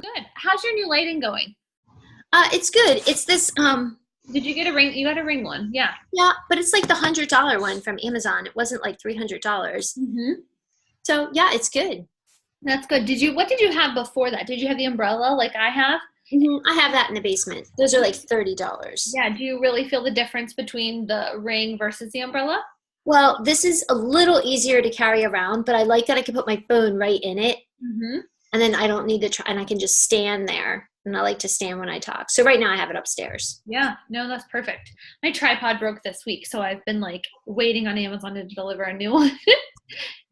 Good. How's your new lighting going? It's good. It's this, Did you get a ring? You got a ring one. Yeah. yeah, but it's like the $100 one from Amazon. It wasn't like $300. Mm-hmm. So yeah, it's good. That's good. What did you have before that? Did you have the umbrella like I have? I have that in the basement. Those are like $30. Yeah. Do you really feel the difference between the ring versus the umbrella? Well, this is a little easier to carry around, but I like that I can put my phone right in it, Mm-hmm. and then I don't need to try, and I can just stand there. And I like to stand when I talk. So right now I have it upstairs. Yeah. No, that's perfect. My tripod broke this week, so I've been like waiting on Amazon to deliver a new one.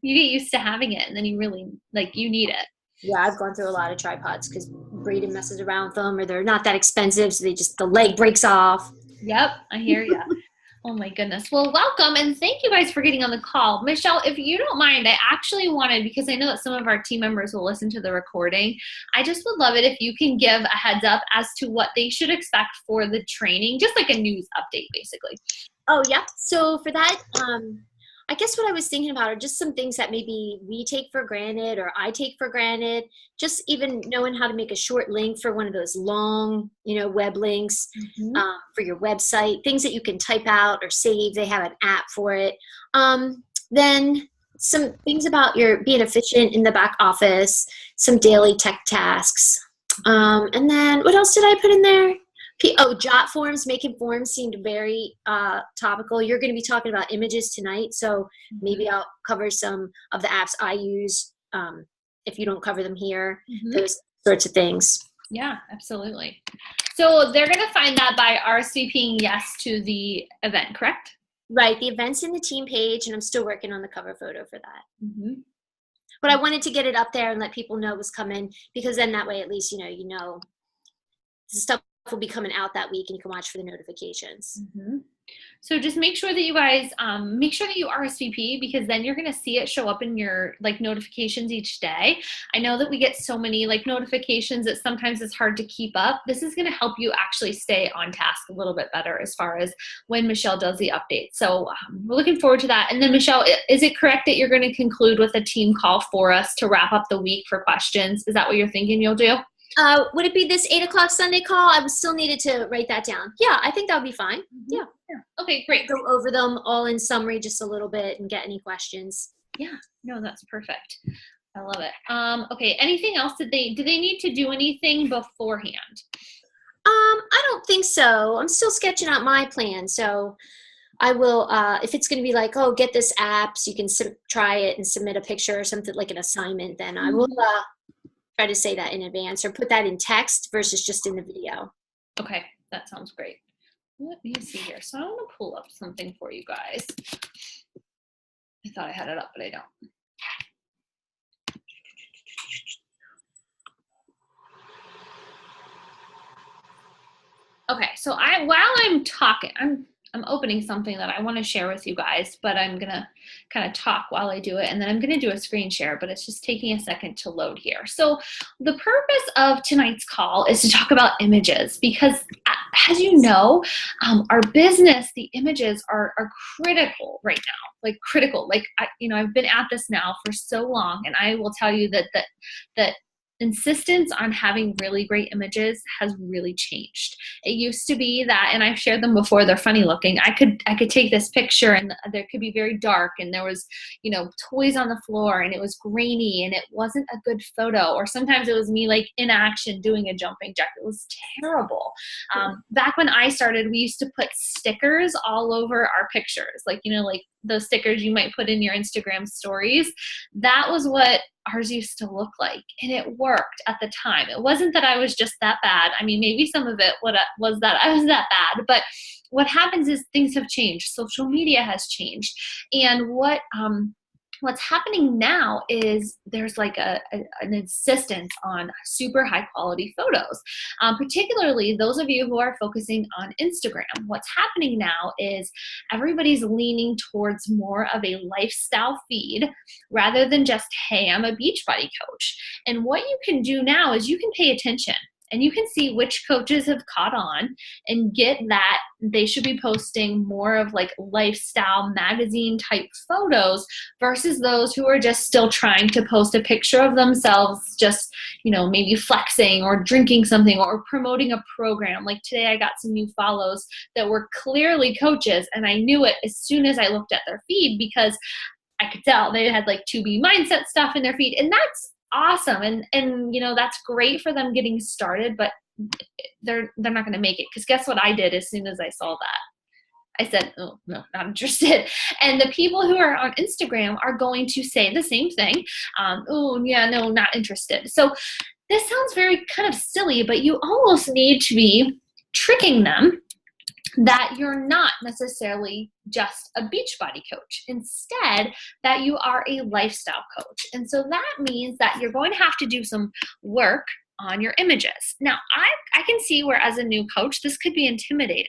You get used to having it, and then you really you need it. Yeah, I've gone through a lot of tripods because Braden messes around with them, or they're not that expensive, so the leg breaks off. Yep, I hear you. Oh my goodness. Well, welcome and thank you guys for getting on the call. Michelle, if you don't mind, I actually wanted, because I know that some of our team members will listen to the recording, I just would love it if you can give a heads up as to what they should expect for the training, just like a news update, basically. Oh, yeah. So for that, I guess what I was thinking about are just some things that maybe we take for granted or I take for granted. Just even knowing how to make a short link for one of those long, web links Mm-hmm. for your website, things that you can type out or save. They have an app for it. Then some things about your being efficient in the back office, some daily tech tasks. And then what else did I put in there? Jot forms, making forms seemed very topical. You're going to be talking about images tonight, so maybe I'll cover some of the apps I use if you don't cover them here, those sorts of things. Yeah, absolutely. So they're going to find that by RSVPing yes to the event, correct? Right. The event's in the team page, and I'm still working on the cover photo for that. Mm-hmm. But I wanted to get it up there and let people know it was coming, because then that way at least, you know the stuff will be coming out that week and you can watch for the notifications. Mm-hmm. So just make sure that you guys make sure that you RSVP, because then you're going to see it show up in your notifications each day. I know that we get so many notifications that sometimes it's hard to keep up. This is going to help you actually stay on task a little bit better as far as when Michelle does the update. So we're looking forward to that. And then Michelle, is it correct that you're going to conclude with a team call for us to wrap up the week for questions? Is that what you're thinking you'll do? Would it be this 8:00 Sunday call? I still needed to write that down. Yeah, I think that would be fine. Yeah. Okay, great. Go over them all in summary just a little bit and get any questions. Yeah, no, that's perfect. I love it. Okay, anything else? Do they need to do anything beforehand? I don't think so. I'm still sketching out my plan. So I will, if it's going to be like, oh, get this app so you can try it and submit a picture or something like an assignment, then I will try to say that in advance or put that in text versus just in the video. Okay, that sounds great. Let me see here. So I want to pull up something for you guys. I thought I had it up, but I don't. Okay, so while I'm talking, I'm opening something that I want to share with you guys, but I'm gonna kind of talk while I do it, and then I'm gonna do a screen share, but it's just taking a second to load here. So the purpose of tonight's call is to talk about images, because as you know, our business, the images are critical right now, critical. I've been at this now for so long, and I will tell you that insistence on having really great images has really changed. It used to be that, and I've shared them before, they're funny looking. I could take this picture and there could be very dark and there was, toys on the floor and it was grainy and it wasn't a good photo. Or sometimes it was me in action doing a jumping jack. It was terrible. Back when I started, we used to put stickers all over our pictures. Those stickers you might put in your Instagram stories. That was what ours used to look like, and it worked at the time. It wasn't that I was just that bad. I mean, maybe some of it was that I was that bad, but what happens is things have changed. Social media has changed, and what's happening now is there's an insistence on super high quality photos, particularly those of you who are focusing on Instagram. What's happening now is everybody's leaning towards more of a lifestyle feed rather than just, hey, I'm a Beachbody coach. And what you can do now is you can pay attention. And you can see which coaches have caught on and get that they should be posting more of like lifestyle magazine type photos versus those who are just still trying to post a picture of themselves, just, maybe flexing or drinking something or promoting a program. Like today I got some new follows that were clearly coaches, and I knew it as soon as I looked at their feed because I could tell they had like 2B mindset stuff in their feed, and that's awesome. And that's great for them getting started, but they're not going to make it, because guess what I did as soon as I saw that? I said, oh, no, not interested. And the people who are on Instagram are going to say the same thing. Oh, yeah, no, not interested. So this sounds very kind of silly, but you almost need to be tricking them that you're not necessarily just a Beachbody coach. Instead, that you are a lifestyle coach. And so that means that you're going to have to do some work on your images. Now, I can see where as a new coach, this could be intimidating,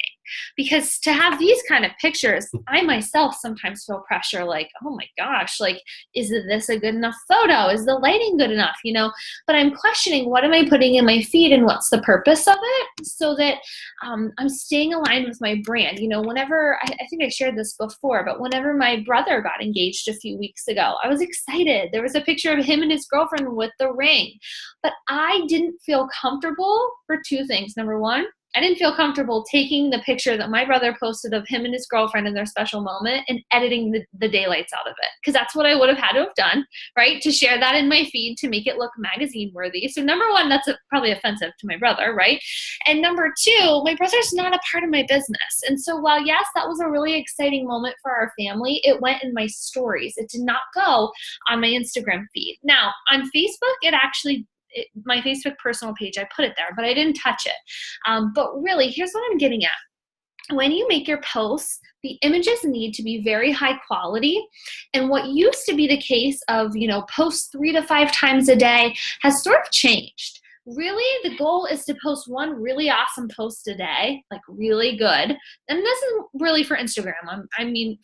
because to have these kind of pictures, I myself sometimes feel pressure like, oh my gosh, like, is this a good enough photo? Is the lighting good enough? But I'm questioning, what am I putting in my feed and what's the purpose of it, so that I'm staying aligned with my brand. Whenever, I think I shared this before, but whenever my brother got engaged a few weeks ago, I was excited. There was a picture of him and his girlfriend with the ring, but I didn't feel comfortable for two things. Number one, I didn't feel comfortable taking the picture that my brother posted of him and his girlfriend in their special moment and editing the daylights out of it, because that's what I would have had to have done, right, to share that in my feed to make it look magazine worthy. So number one, that's probably offensive to my brother, right? And number two, my brother's not a part of my business. And so while, yes, that was a really exciting moment for our family, it went in my stories. It did not go on my Instagram feed. Now, on Facebook, my Facebook personal page, I put it there, but I didn't touch it. But really, here's what I'm getting at. When you make your posts, the images need to be very high quality. And what used to be the case of, post 3 to 5 times a day has sort of changed. Really, the goal is to post one really awesome post a day, like really good. And this is really for Instagram.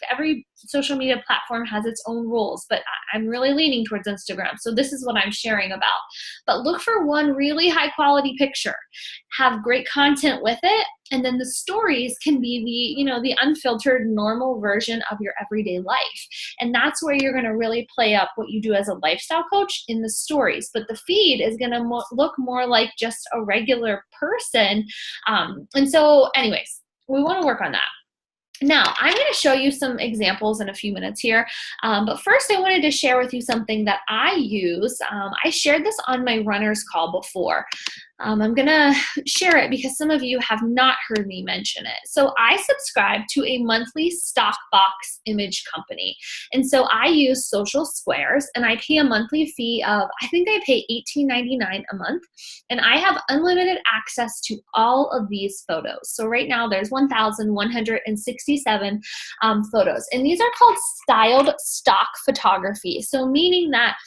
Every social media platform has its own rules, but I'm really leaning towards Instagram. So this is what I'm sharing about. But look for one really high quality picture. Have great content with it. And then the stories can be the unfiltered normal version of your everyday life. And that's where you're going to really play up what you do as a lifestyle coach in the stories. But the feed is going to look more like just a regular person. And so anyways, we want to work on that. Now, I'm going to show you some examples in a few minutes here, but first I wanted to share with you something that I use. I shared this on my runner's call before. I'm going to share it because some of you have not heard me mention it. So I subscribe to a monthly stock box image company. And so I use Social Squares, and I pay a monthly fee of, I think I pay $18.99 a month. And I have unlimited access to all of these photos. So right now there's 1,167 photos. And these are called styled stock photography. So meaning that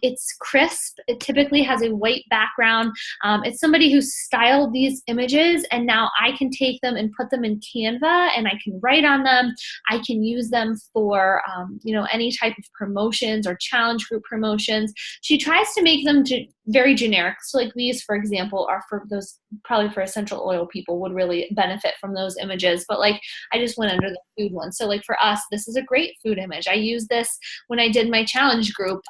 it's crisp. It typically has a white background. It's somebody who styled these images, and now I can take them and put them in Canva, and I can write on them. I can use them for, any type of promotions or challenge group promotions. She tries to make them very generic. So like these, for example, are for those, probably for essential oil people would really benefit from those images. But like, I just went under the food one. So like for us, this is a great food image. I used this when I did my challenge group,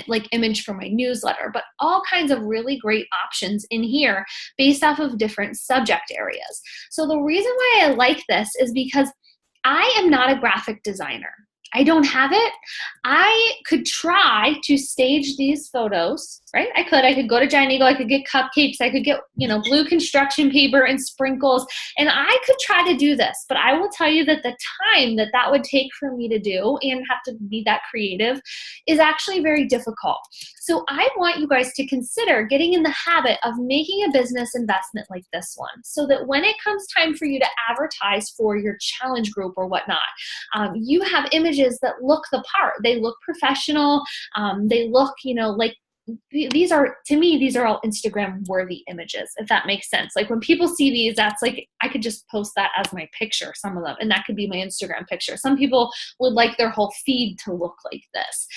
like image for my newsletter, but all kinds of really great options in here based off of different subject areas. So the reason why I like this is because I am not a graphic designer. I don't have it. I could try to stage these photos, right? I could go to Giant Eagle, I could get cupcakes, I could get, blue construction paper and sprinkles, and I could try to do this, but I will tell you that the time that would take for me to do and have to be that creative is actually very difficult. So I want you guys to consider getting in the habit of making a business investment like this one, so that when it comes time for you to advertise for your challenge group or whatnot, you have images that look the part. They look professional. They look, like these are, to me, these are all Instagram worthy images, if that makes sense. Like when people see these, that's like, I could just post that as my picture, some of them, and that could be my Instagram picture. Some people would like their whole feed to look like this.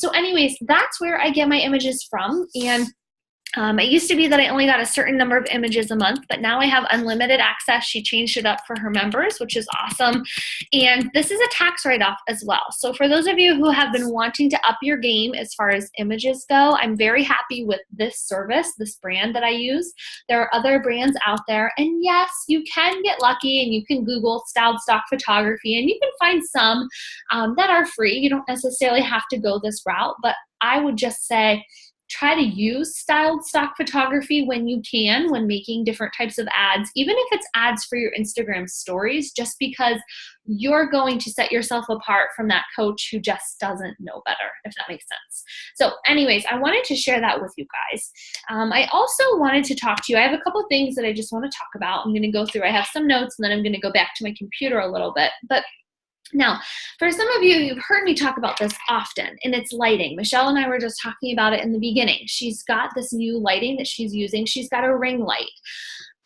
So anyways, that's where I get my images from. And It used to be that I only got a certain number of images a month, but now I have unlimited access. She changed it up for her members, which is awesome. And this is a tax write-off as well. So for those of you who have been wanting to up your game as far as images go, I'm very happy with this service, this brand that I use. There are other brands out there. And yes, you can get lucky and you can Google styled stock photography and you can find some that are free. You don't necessarily have to go this route, but I would just say, try to use styled stock photography when you can, when making different types of ads, even if it's ads for your Instagram stories, just because you're going to set yourself apart from that coach who just doesn't know better, if that makes sense. So anyways, I wanted to share that with you guys. I also wanted to talk to you. I have a couple things that I just want to talk about. I'm going to go through. I have some notes and then I'm going to go back to my computer a little bit. But now, for some of you, you've heard me talk about this often, and it's lighting. Michelle and I were just talking about it in the beginning. She's got this new lighting that she's using. She's got a ring light.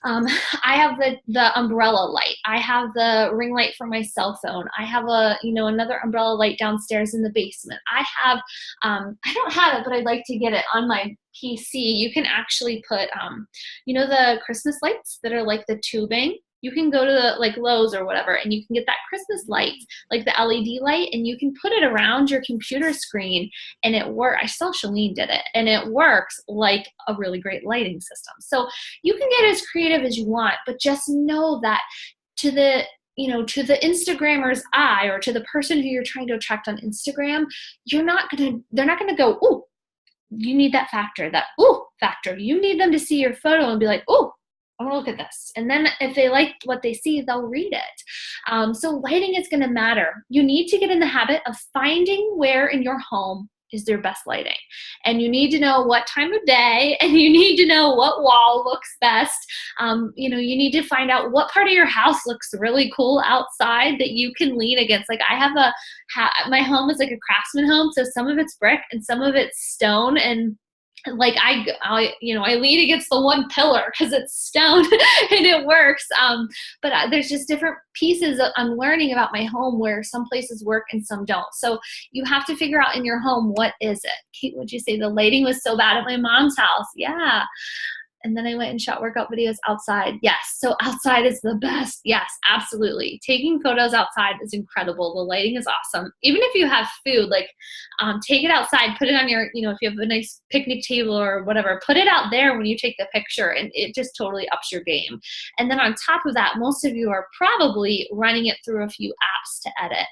I have the umbrella light. I have the ring light for my cell phone. I have another umbrella light downstairs in the basement. I have, I don't have it, but I'd like to get it on my PC. You can actually put, the Christmas lights that are like the tubing. You can go to like Lowe's or whatever, and you can get that Christmas light, like the LED light, and you can put it around your computer screen, and it works. I saw Shalene did it, and it works like a really great lighting system. So you can get as creative as you want, but just know that to the Instagrammer's eye, or to the person who you're trying to attract on Instagram, they're not gonna go, ooh, you need that factor, that ooh factor. You need them to see your photo and be like, ooh, I want to look at this. And then if they like what they see, they'll read it. So lighting is going to matter. You need to get in the habit of finding where in your home is their best lighting. And you need to know what time of day, and you need to know what wall looks best. You need to find out what part of your house looks really cool outside that you can lean against. Like I have my home is like a craftsman home. So some of it's brick and some of it's stone, and like I lean against the one pillar because it's stone and it works. But there's just different pieces I'm learning about my home where some places work and some don't. So you have to figure out in your home, what is it? Kate, would you say the lighting was so bad at my mom's house? Yeah. And then I went and shot workout videos outside. Yes. So outside is the best. Yes, absolutely. Taking photos outside is incredible. The lighting is awesome. Even if you have food, like take it outside, put it on your, if you have a nice picnic table or whatever, put it out there when you take the picture, and it just totally ups your game. And then on top of that, most of you are probably running it through a few apps to edit.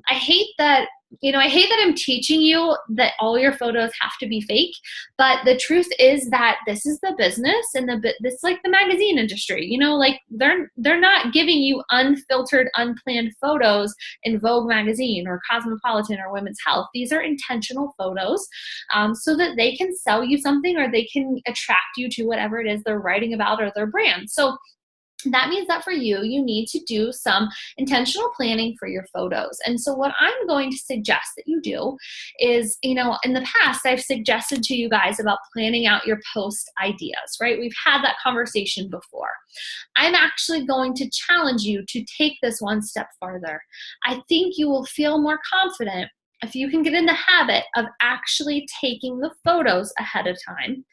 I hate that I'm teaching you that all your photos have to be fake, but the truth is that this is the business, and this like the magazine industry, like they're not giving you unfiltered, unplanned photos in Vogue magazine or Cosmopolitan or Women's Health. These are intentional photos so that they can sell you something, or they can attract you to whatever it is they're writing about or their brand. So that means that for you need to do some intentional planning for your photos. And so what I'm going to suggest that you do is, in the past, I've suggested to you guys about planning out your post ideas, right? We've had that conversation before. I'm actually going to challenge you to take this one step farther. I think you will feel more confident if you can get in the habit of actually taking the photos ahead of time.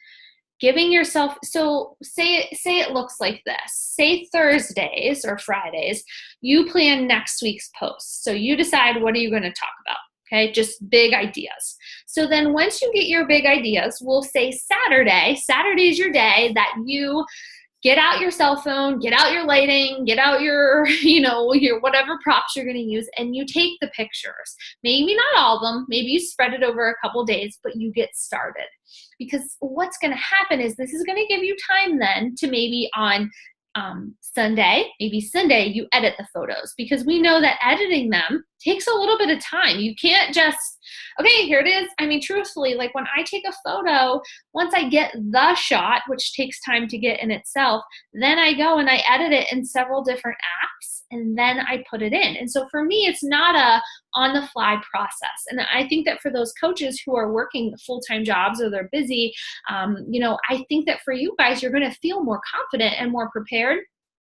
Giving yourself, so say it looks like this. Say Thursdays or Fridays, you plan next week's posts. So you decide, what are you going to talk about? Okay, just big ideas. So then once you get your big ideas, we'll say Saturday. Saturday is your day that you get out your cell phone, get out your lighting, get out your, your whatever props you're going to use, and you take the pictures. Maybe not all of them. Maybe you spread it over a couple days, but you get started. Because what's going to happen is this is going to give you time then to maybe on Sunday, you edit the photos, because we know that editing them takes a little bit of time. You can't just, okay, here it is. I mean, truthfully, like when I take a photo, once I get the shot, which takes time to get in itself, then I go and I edit it in several different apps, and then I put it in. And so for me, it's not a on-the-fly process. And I think that for those coaches who are working full-time jobs or they're busy, I think that for you guys, you're going to feel more confident and more prepared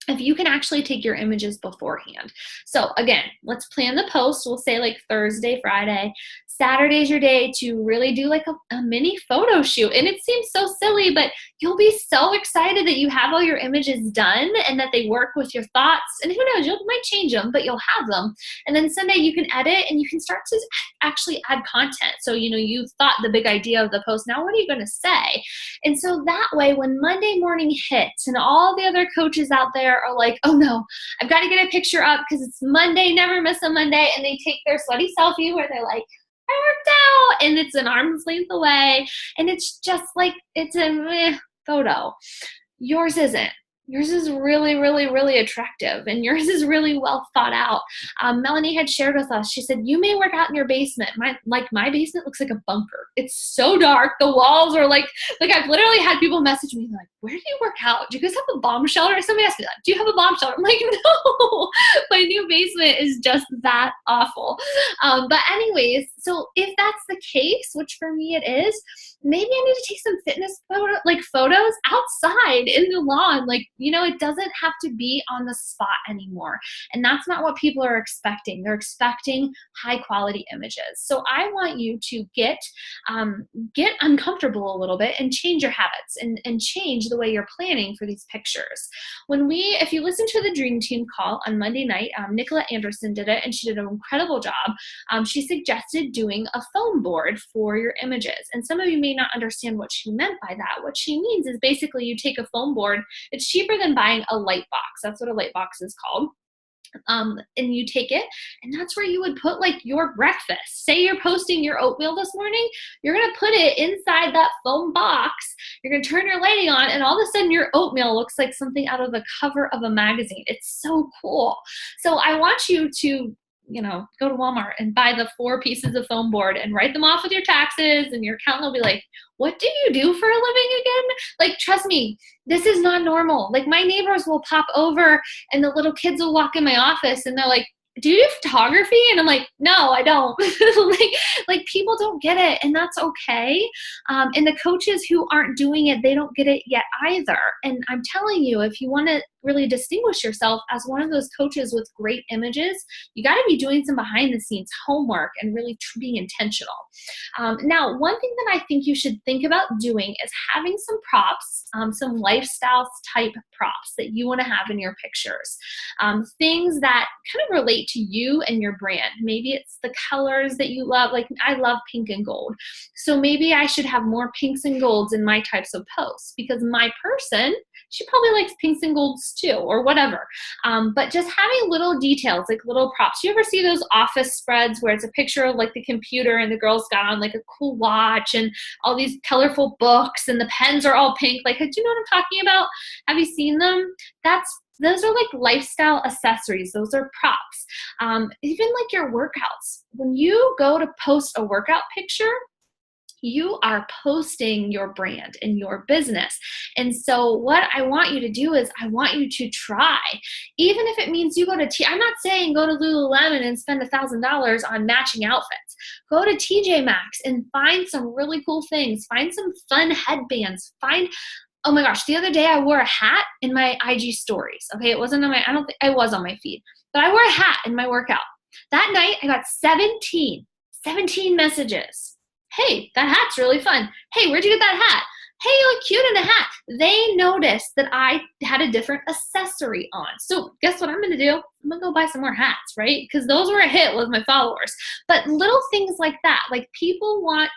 if you can actually take your images beforehand. So again, let's plan the post. We'll say like Thursday, Friday, Saturday's your day to really do like a mini photo shoot. And it seems so silly, but you'll be so excited that you have all your images done and that they work with your thoughts. And who knows, you might change them, but you'll have them. And then Sunday you can edit and you can start to actually add content. So, you've thought the big idea of the post. Now, what are you going to say? And so that way, when Monday morning hits and all the other coaches out there are like, oh no, I've got to get a picture up because it's Monday, never miss a Monday. And they take their sweaty selfie where they're like, I worked out, and it's an arm's length away. And it's just like, it's a meh photo. Yours isn't. Yours is really, really, really attractive, and yours is really well thought out. Melanie had shared with us, she said, you may work out in your basement. My basement looks like a bunker. It's so dark. The walls are like I've literally had people message me like, where do you work out? Do you guys have a bomb shelter? Somebody asked me that. Do you have a bomb shelter? I'm like, no, my new basement is just that awful. But anyways, so if that's the case, which for me it is, maybe I need to take some fitness photos outside in the lawn. It doesn't have to be on the spot anymore. And that's not what people are expecting. They're expecting high quality images. So I want you to get uncomfortable a little bit and change your habits and change the way you're planning for these pictures. If you listen to the Dream Team call on Monday night, Nicola Anderson did it, and she did an incredible job. She suggested doing a foam board for your images. And some of you may not understand what she meant by that. What she means is basically you take a foam board. It's cheaper than buying a light box. That's what a light box is called. And you take it, and that's where you would put your breakfast. Say you're posting your oatmeal this morning, you're going to put it inside that foam box. You're going to turn your lighting on, and all of a sudden your oatmeal looks like something out of the cover of a magazine. It's so cool. So I want you to go to Walmart and buy the 4 pieces of foam board and write them off with your taxes, and your accountant will be like, what do you do for a living again? Trust me, this is not normal. My neighbors will pop over and the little kids will walk in my office and they're like, do you do photography? And I'm like, no, I don't. People don't get it, and that's okay. And the coaches who aren't doing it, they don't get it yet either. And I'm telling you, if you want to really distinguish yourself as one of those coaches with great images, you got to be doing some behind the scenes homework and really being intentional. Now, one thing that I think you should think about doing is having some props, some lifestyle type props that you want to have in your pictures. Things that kind of relate to you and your brand. Maybe it's the colors that you love. I love pink and gold. So maybe I should have more pinks and golds in my types of posts, because my person, she probably likes pinks and golds too, or whatever. But just having little details, little props. You ever see those office spreads where it's a picture of the computer and the girl's got on a cool watch and all these colorful books and the pens are all pink? Do you know what I'm talking about? Have you seen them? Those are lifestyle accessories. Those are props. Even your workouts. When you go to post a workout picture, you are posting your brand and your business. And so what I want you to do is I want you to try, even if it means you go to, I'm not saying go to Lululemon and spend $1,000 on matching outfits. Go to TJ Maxx and find some really cool things. Find some fun headbands. Oh my gosh, the other day I wore a hat in my IG stories. Okay, it wasn't on my, I don't think it was on my feed, but I wore a hat in my workout. That night I got 17 messages. Hey, that hat's really fun. Hey, where'd you get that hat? Hey, you look cute in a hat. They noticed that I had a different accessory on. So guess what I'm going to do? I'm going to go buy some more hats, right? Because those were a hit with my followers. But little things like that, people want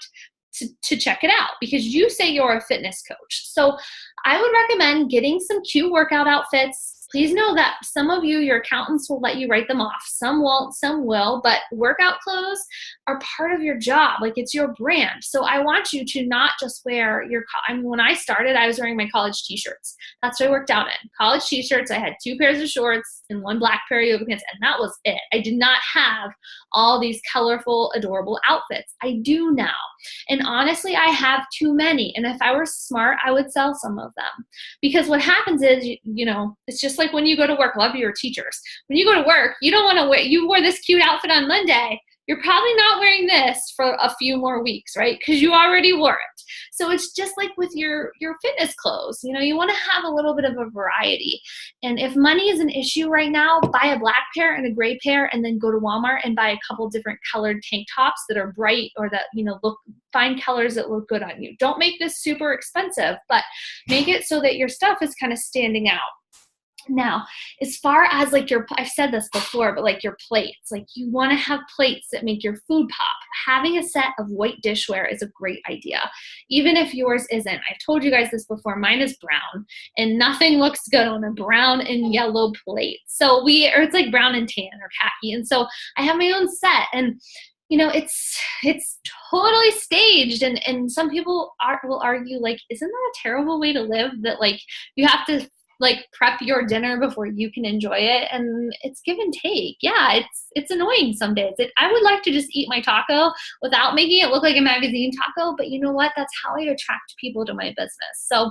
to check it out because you say you're a fitness coach. So I would recommend getting some cute workout outfits. Please know that some of you, your accountants will let you write them off. Some won't, some will, but workout clothes are part of your job. It's your brand. So I want you to not just wear when I started, I was wearing my college t-shirts. That's what I worked out in. College t-shirts. I had 2 pairs of shorts and 1 black pair of yoga pants, and that was it. I did not have all these colorful, adorable outfits. I do now. And honestly, I have too many. And if I were smart, I would sell some of them. Because what happens is, it's just like when you go to work. A lot of you are teachers. When you go to work, you don't want to wear, you wore this cute outfit on Monday. you're probably not wearing this for a few more weeks, right? Because you already wore it. So it's just like with your fitness clothes, you know, you want to have a little bit of a variety. And if money is an issue right now, buy a black pair and a gray pair, and then go to Walmart and buy a couple different colored tank tops that are bright, or that, you know, find colors that look good on you. Don't make this super expensive, but make it so that your stuff is kind of standing out. Now, as far as like I've said this before, but like your plates, like you want to have plates that make your food pop. Having a set of white dishware is a great idea, even if yours isn't. I've told you guys this before. Mine is brown, and nothing looks good on a brown and yellow plate. So or it's like brown and tan or khaki. And so I have my own set, and you know, it's totally staged, and some people will argue, like, isn't that a terrible way to live, that like you have to like prep your dinner before you can enjoy it? And it's give and take. Yeah, it's annoying some days. I would like to just eat my taco without making it look like a magazine taco, but you know what? That's how I attract people to my business. So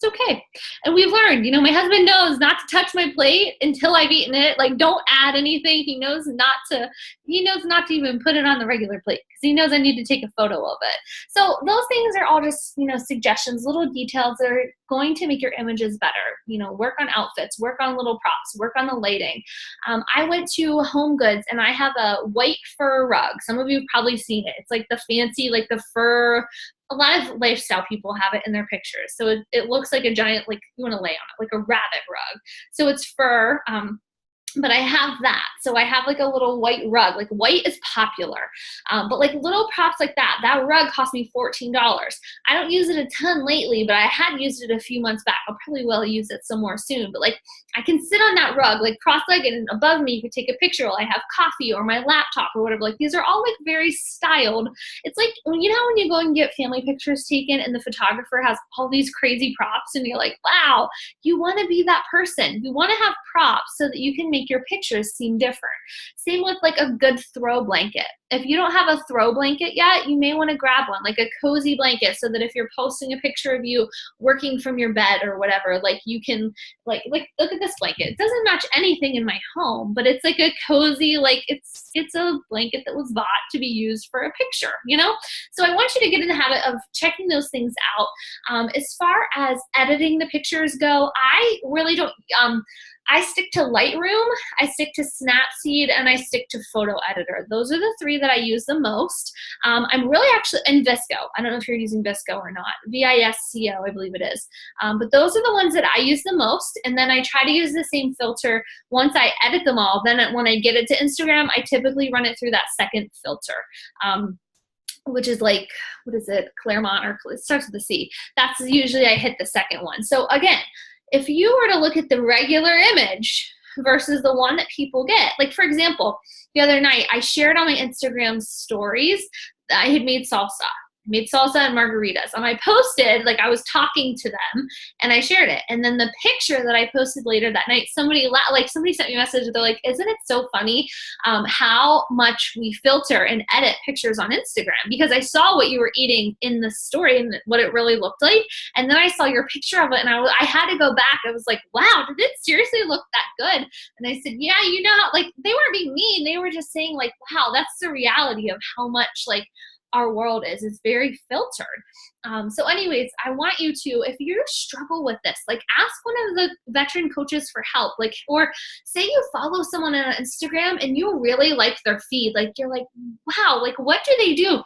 it's okay. And we've learned, you know, my husband knows not to touch my plate until I've eaten it. Like, don't add anything. He knows not to even put it on the regular plate, because he knows I need to take a photo of it. So those things are all just, you know, suggestions, little details that are going to make your images better. You know, work on outfits, work on little props, work on the lighting. I went to Home Goods, and I have a white fur rug. Some of you have probably seen it. It's like the fancy, like the fur. A lot of lifestyle people have it in their pictures. So it looks like a giant, like you want to lay on it, like a rabbit rug. So it's fur. But I have that. So I have like a little white rug. Like, white is popular. But like little props like that rug cost me $14. I don't use it a ton lately, but I had used it a few months back. I'll probably will use it some more soon. But like, I can sit on that rug, like cross-legged, and above me you could take a picture while I have coffee or my laptop or whatever. Like, these are all like very styled. It's like, you know, when you go and get family pictures taken and the photographer has all these crazy props, and you're like, wow, you want to be that person. You want to have props so that you can make your pictures seem different. Same with like a good throw blanket. If you don't have a throw blanket yet, you may want to grab one, like a cozy blanket, so that if you're posting a picture of you working from your bed or whatever, like you can like look at this blanket. It doesn't match anything in my home, but it's like a cozy, like it's a blanket that was bought to be used for a picture, you know? So I want you to get in the habit of checking those things out. As far as editing the pictures go, I really don't, I stick to Lightroom, I stick to Snapseed, and I stick to Photo Editor. Those are the three that I use the most. I'm really actually in VSCO. I don't know if you're using VSCO or not. VISCO, I believe it is. But those are the ones that I use the most. And then I try to use the same filter once I edit them all. Then when I get it to Instagram, I typically run it through that second filter. Which is like, what is it? Claremont, or it starts with a C. That's usually I hit the second one. So again, if you were to look at the regular image versus the one that people get, like for example, the other night I shared on my Instagram stories that I had made salsa. Made salsa and margaritas. And I posted, like I was talking to them, and I shared it. And then the picture that I posted later that night, somebody sent me a message. They're like, isn't it so funny how much we filter and edit pictures on Instagram? Because I saw what you were eating in the story and what it really looked like. And then I saw your picture of it, and I had to go back. I was like, wow, did it seriously look that good? And I said, yeah, you know, like they weren't being mean. They were just saying like, wow, that's the reality of how much like our world is very filtered. So anyways, I want you to, if you struggle with this, like ask one of the veteran coaches for help, like, or say you follow someone on Instagram and you really like their feed, like you're like, wow, like what do they do?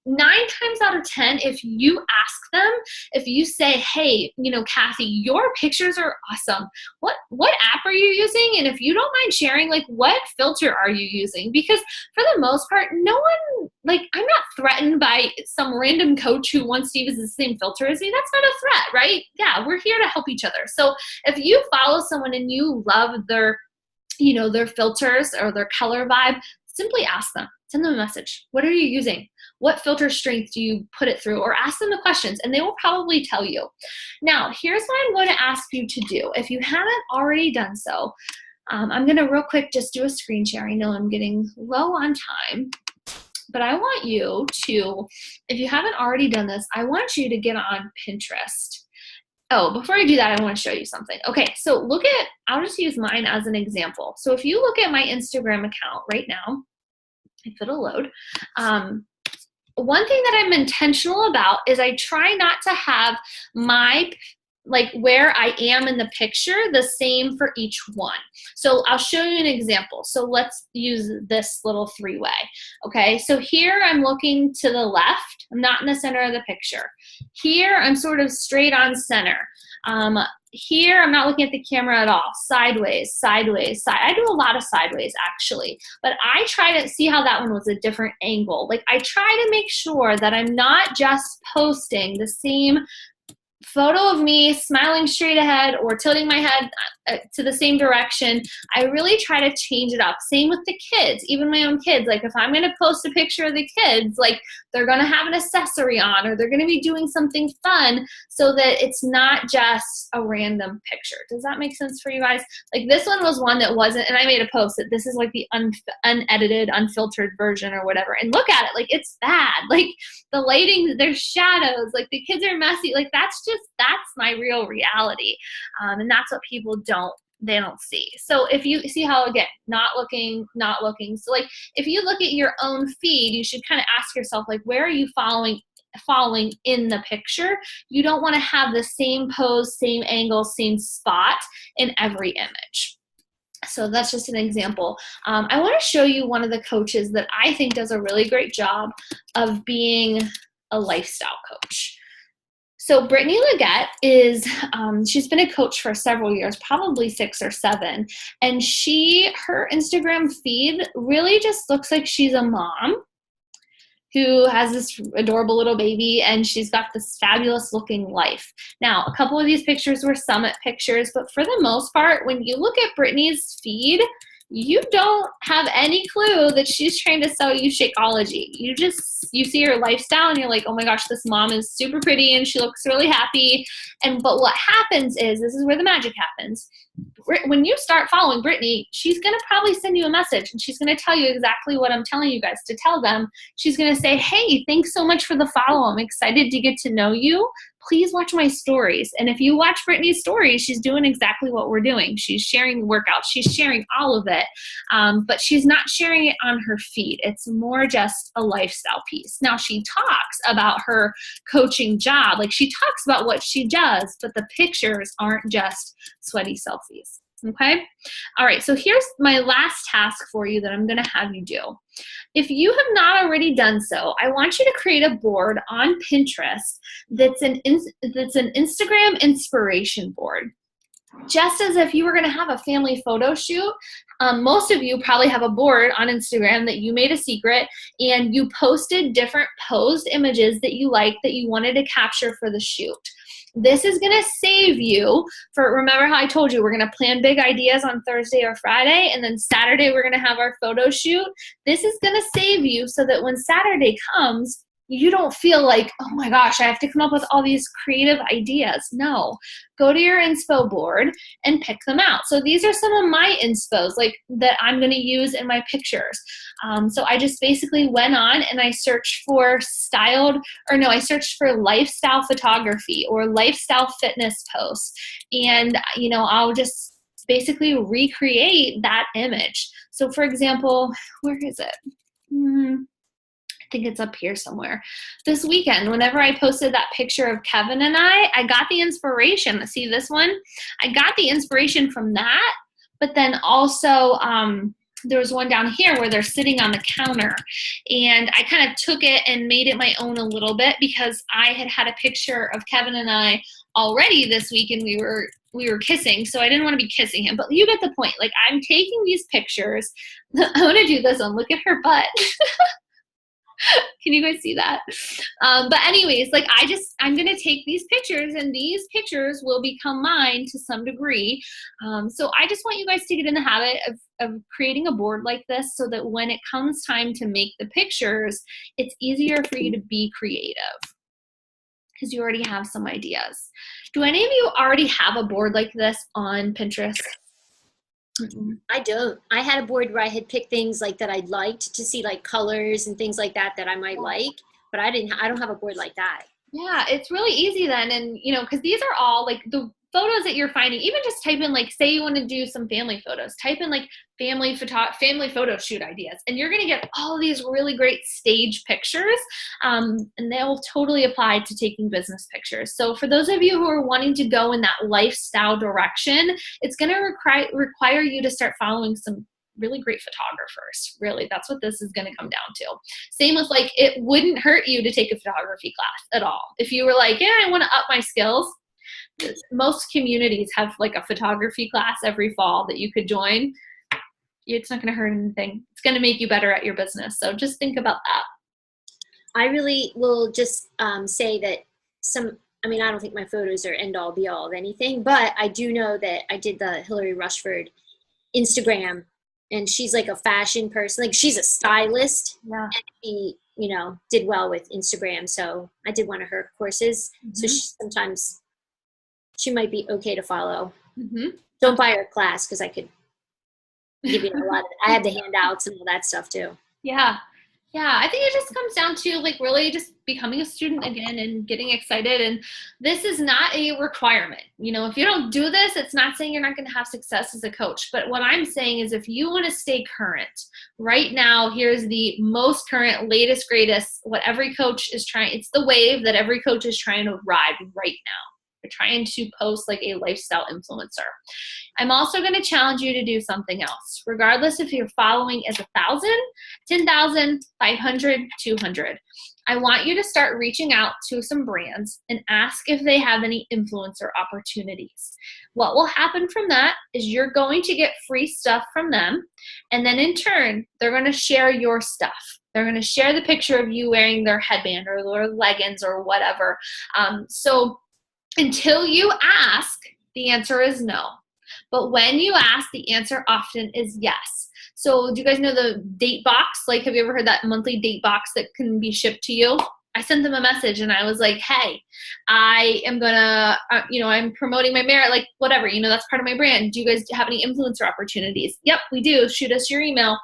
9 times out of 10, if you ask them, if you say, hey, you know, Kathy, your pictures are awesome. What app are you using? And if you don't mind sharing, like, what filter are you using? Because for the most part, no one, like, I'm not threatened by some random coach who wants to use the same filter as me. That's not a threat, right? Yeah, we're here to help each other. So if you follow someone and you love their, you know, their filters or their color vibe, simply ask them. Send them a message. What are you using? What filter strength do you put it through? Or ask them the questions, and they will probably tell you. Now, here's what I'm going to ask you to do. If you haven't already done so, I'm going to real quick just do a screen share. I know I'm getting low on time, but I want you to, if you haven't already done this, I want you to get on Pinterest. Oh, before I do that, I want to show you something. Okay, so look at, I'll just use mine as an example. So if you look at my Instagram account right now, if it'll load. One thing that I'm intentional about is I try not to have my like where I am in the picture the same for each one. So I'll show you an example. So let's use this little three-way. Okay, so here I'm looking to the left. I'm not in the center of the picture. Here I'm sort of straight on center. Here I'm not looking at the camera at all. Sideways, sideways, side. I do a lot of sideways actually, but I try to see how that one was a different angle. Like I try to make sure that I'm not just posting the same photo of me smiling straight ahead or tilting my head to the same direction. I really try to change it up. Same with the kids, even my own kids. Like if I'm going to post a picture of the kids, like they're going to have an accessory on or they're going to be doing something fun so that it's not just a random picture. Does that make sense for you guys? Like this one was one that wasn't, and I made a post that this is like the unedited, unfiltered version or whatever. And look at it, like it's bad. Like the lighting, there's shadows, like the kids are messy. Like that's my real reality. And that's what people they don't see. So if you see how, again, not looking. So like if you look at your own feed, you should kind of ask yourself, like, where are you following in the picture? You don't want to have the same pose, same angle, same spot in every image. So that's just an example. I want to show you one of the coaches that I think does a really great job of being a lifestyle coach. So Brittany Leggett is, she's been a coach for several years, probably 6 or 7. And her Instagram feed really just looks like she's a mom who has this adorable little baby and she's got this fabulous looking life. Now, a couple of these pictures were summit pictures, but for the most part, when you look at Brittany's feed, you don't have any clue that she's trying to sell you Shakeology. You see her lifestyle and you're like, oh my gosh, this mom is super pretty and she looks really happy. But what happens is, this is where the magic happens. When you start following Brittany, she's going to probably send you a message and she's going to tell you exactly what I'm telling you guys to tell them. She's going to say, hey, thanks so much for the follow. I'm excited to get to know you. Please watch my stories. And if you watch Brittany's stories, she's doing exactly what we're doing. She's sharing workouts. She's sharing all of it. But she's not sharing it on her feed. It's more just a lifestyle piece. Now, she talks about her coaching job. Like she talks about what she does, but the pictures aren't just sweaty selfies. Okay? All right, so here's my last task for you that I'm going to have you do. If you have not already done so, I want you to create a board on Pinterest that's an Instagram inspiration board. Just as if you were going to have a family photo shoot, most of you probably have a board on Instagram that you made a secret and you posted different posed images that you liked that you wanted to capture for the shoot. This is going to save you remember how I told you we're going to plan big ideas on Thursday or Friday, and then Saturday we're going to have our photo shoot. This is going to save you so that when Saturday comes, you don't feel like, oh my gosh, I have to come up with all these creative ideas. No, go to your inspo board and pick them out. So these are some of my inspos like that I'm going to use in my pictures. So I just basically went on and I searched for I searched for lifestyle photography or lifestyle fitness posts. And, I'll just basically recreate that image. So for example, where is it? I think it's up here somewhere. This weekend, whenever I posted that picture of Kevin and I got the inspiration. See this one? I got the inspiration from that, but then also there was one down here where they're sitting on the counter, and I kind of took it and made it my own a little bit because I had a picture of Kevin and I already this week, and we were kissing, so I didn't want to be kissing him, but you get the point. Like, I'm taking these pictures. I want to do this one. Look at her butt. Can you guys see that? But anyways, like I'm going to take these pictures and these pictures will become mine to some degree. So I just want you guys to get in the habit of creating a board like this so that when it comes time to make the pictures, it's easier for you to be creative because you already have some ideas. Do any of you already have a board like this on Pinterest? I don't. I had a board where I had picked things like that I'd liked to see, like colors and things like that I might like, but I don't have a board like that. Yeah, it's really easy then. And, because these are all like the photos that you're finding, even just type in, like, say you want to do some family photos, type in like family photo shoot ideas, and you're going to get all these really great stage pictures, and they'll totally apply to taking business pictures. So for those of you who are wanting to go in that lifestyle direction, it's going to require you to start following some really great photographers. Really, that's what this is going to come down to. Same with, like, it wouldn't hurt you to take a photography class at all. If you were like, yeah, I want to up my skills, most communities have like a photography class every fall that you could join. It's not going to hurt anything. It's going to make you better at your business. So just think about that. I really will just say that I don't think my photos are end all be all of anything, but I do know that I did the Hillary Rushford Instagram, and she's like a fashion person. Like, she's a stylist. Yeah. And she, did well with Instagram. So I did one of her courses. Mm-hmm. So sometimes she might be okay to follow. Mm-hmm. Don't buy her class, because I could give you a lot of, I have the handouts and all that stuff too. Yeah. I think it just comes down to, like, really just becoming a student again and getting excited. And this is not a requirement. If you don't do this, it's not saying you're not going to have success as a coach. But what I'm saying is, if you want to stay current right now, here's the most current, latest, greatest, what every coach is trying. It's the wave that every coach is trying to ride right now. They're trying to post like a lifestyle influencer. I'm also going to challenge you to do something else, regardless if you're following as 1,000, 10,000, 500, 200. I want you to start reaching out to some brands and ask if they have any influencer opportunities. What will happen from that is you're going to get free stuff from them, and then in turn, they're going to share your stuff. They're going to share the picture of you wearing their headband or their leggings or whatever. So until you ask, the answer is no. But when you ask, the answer often is yes. So do you guys know the date box? Like, have you ever heard that monthly date box that can be shipped to you? I sent them a message and I was like, hey, I am gonna, I'm promoting my merit, like whatever, that's part of my brand. Do you guys have any influencer opportunities? Yep, we do. Shoot us your email.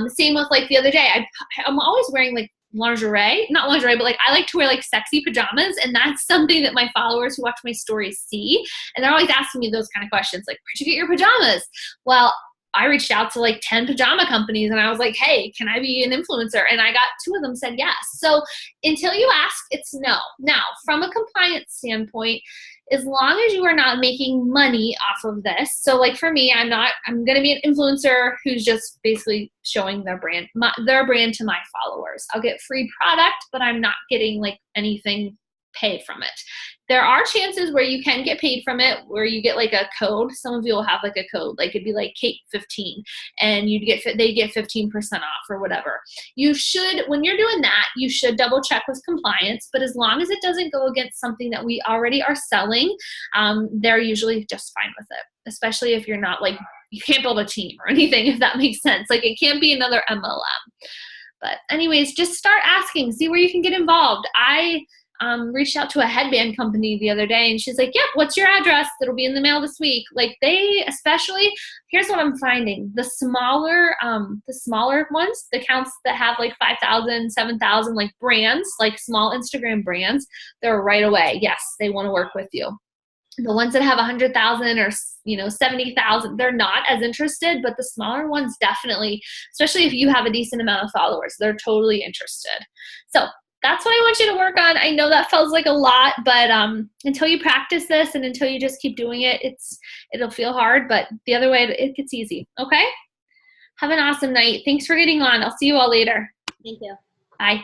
Same with, like, the other day, I'm always wearing like not lingerie, but like I like to wear like sexy pajamas, and that's something that my followers who watch my stories see, and they're always asking me those kind of questions, like, where'd you get your pajamas? Well, I reached out to like 10 pajama companies and I was like, hey, can I be an influencer? And I got 2 of them said yes. So until you ask, it's no. Now, from a compliance standpoint, as long as you are not making money off of this. So like for me, I'm going to be an influencer who's just basically showing their brand to my followers. I'll get free product, but I'm not getting like anything pay from it. There are chances where you can get paid from it, where you get like a code. Some of you will have like a code, like it'd be like Kate 15, and they get 15% off or whatever. You should, when you're doing that, you should double check with compliance. But as long as it doesn't go against something that we already are selling, they're usually just fine with it. Especially if you're not like, you can't build a team or anything, if that makes sense. Like, it can't be another MLM. But anyways, just start asking, see where you can get involved. I reached out to a headband company the other day, and she's like, yep, what's your address? It'll be in the mail this week. Like, they, especially, here's what I'm finding. The smaller ones, the accounts that have like 5,000, 7,000, like brands, like small Instagram brands, they're right away. Yes, they want to work with you. The ones that have 100,000 or 70,000, they're not as interested, but the smaller ones definitely, especially if you have a decent amount of followers, they're totally interested. So that's what I want you to work on. I know that feels like a lot, but until you practice this and until you just keep doing it, it'll feel hard, but the other way, it gets easy. Okay? Have an awesome night. Thanks for getting on. I'll see you all later. Thank you. Bye.